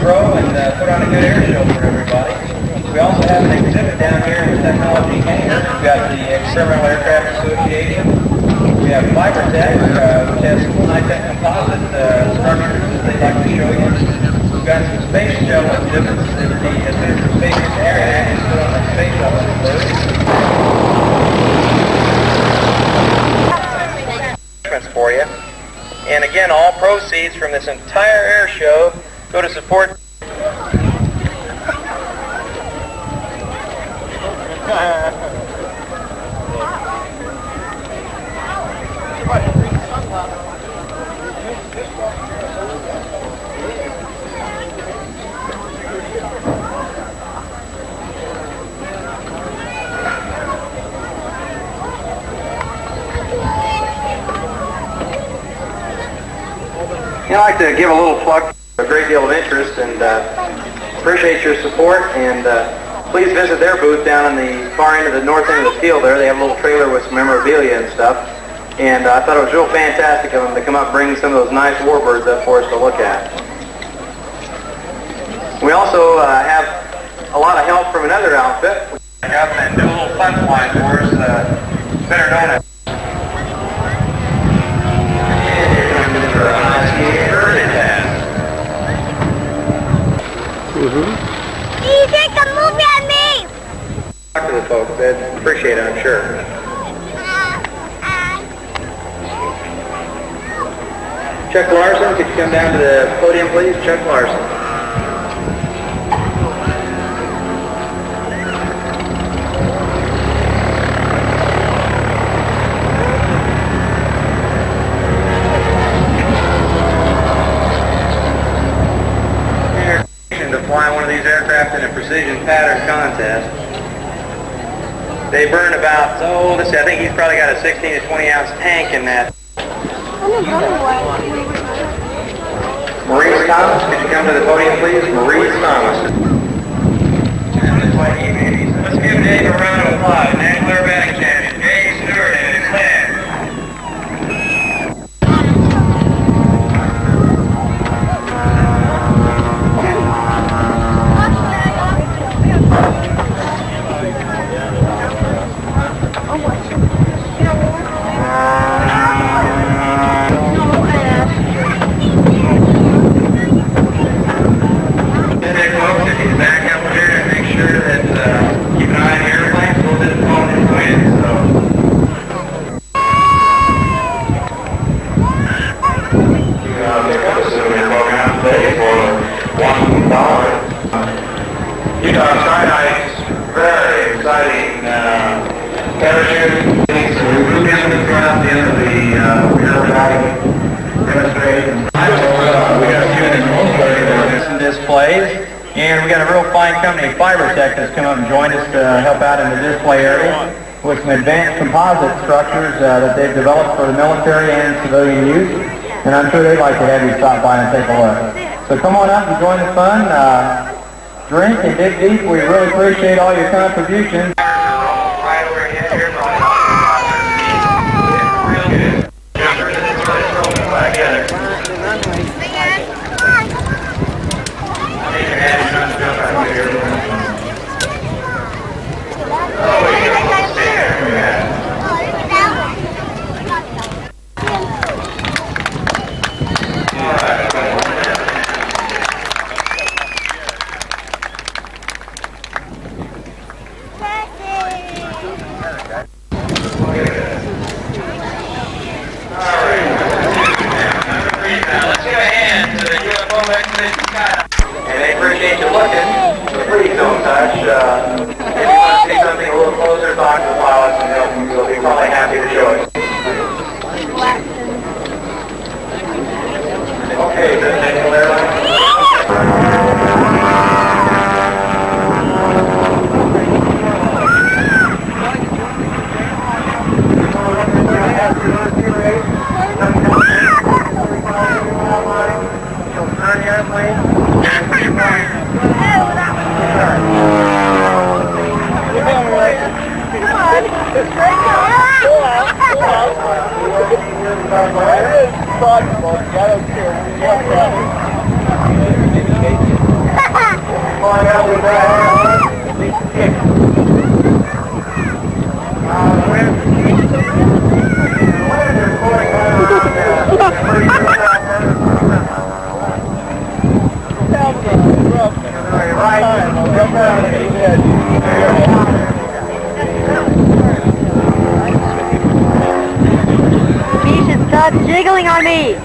grow and put on a good air show for everybody. We also have an exhibit down here in the technology hangar. We've got the Sentimental Aircraft Association. We have FiberTech, which has some high-tech composite structures that they'd like to show you. We've got some space shuttle exhibits that the Center for Space Engineering actually put on the space shuttle for you. And again, all proceeds from this entire air show go to support I'd like to give a little plug, a great deal of interest, and appreciate your support, and please visit their booth down on the far end of the north end of the field there. They have a little trailer with some memorabilia and stuff, and I thought it was real fantastic of them to come up and bring some of those nice warbirds up for us to look at. We also have a lot of help from another outfit. Come and do a little fun flying for us, better known as You take a movie at me! Talk to the folks, they'd appreciate it, I'm sure. Chuck Larson, could you come down to the podium, please? Chuck Larson. To fly one of these aircraft in a precision pattern contest. They burn about, let's see, I think he's probably got a 16 to 20 ounce tank in that. Maurice Thomas, could you come to the podium, please? Maurice Thomas. Let's give Dave a round of applause. National Aerobatic Champion, Dave Stewart and his head. Displays, and we got a real fine company, FiberTech, that's come up and joined us to help out in the display area with some advanced composite structures that they've developed for the military and civilian use, and I'm sure they'd like to have you stop by and take a look. So come on out and join the fun, drink and dig deep. We really appreciate all your contributions. Right over here. Real good. And they appreciate you looking, so please don't touch. If you want to see something a little closer, talk to the pilots and they'll be probably happy to show it. Okay, the Naval Airlines. I don't care. You should stop jiggling on me.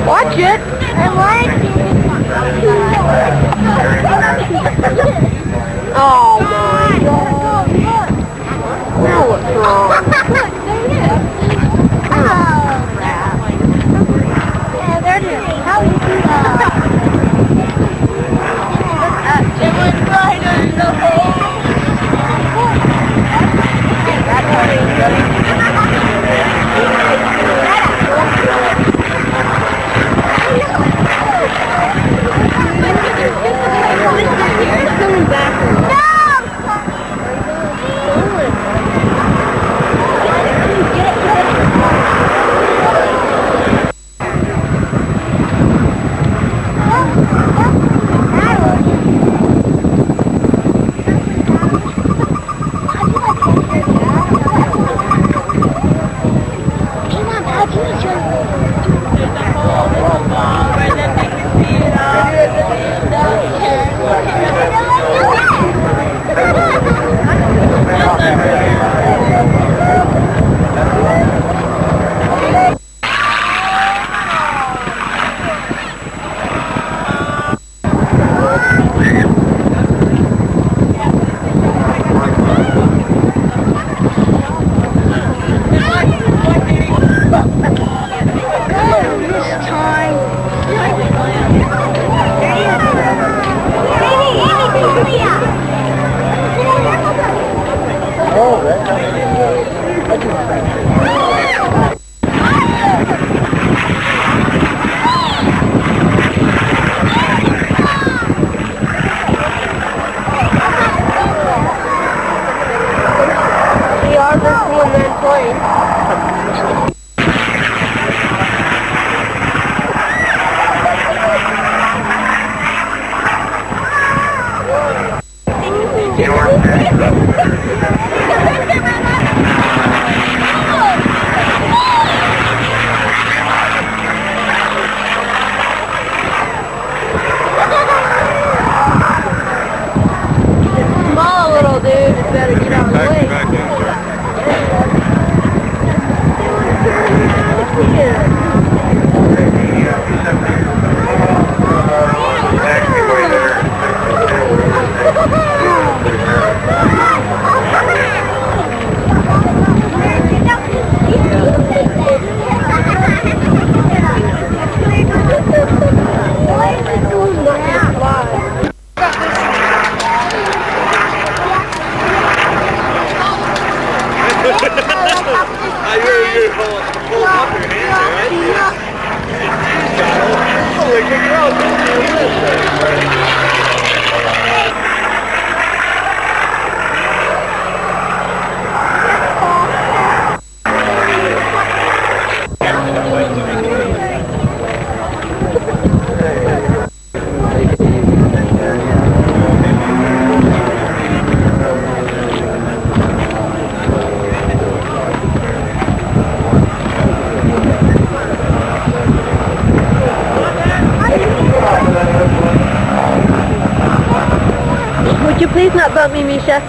Watch it. I like it. Oh my God. Now what's wrong? Look, there it is. Oh, crap. Yeah, there it is. How do you do that? It went right in the hole. No! Would you please not bump me, Misha?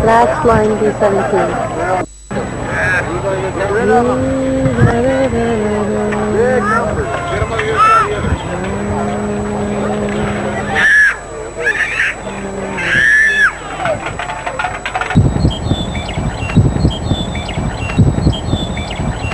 Last line B-17.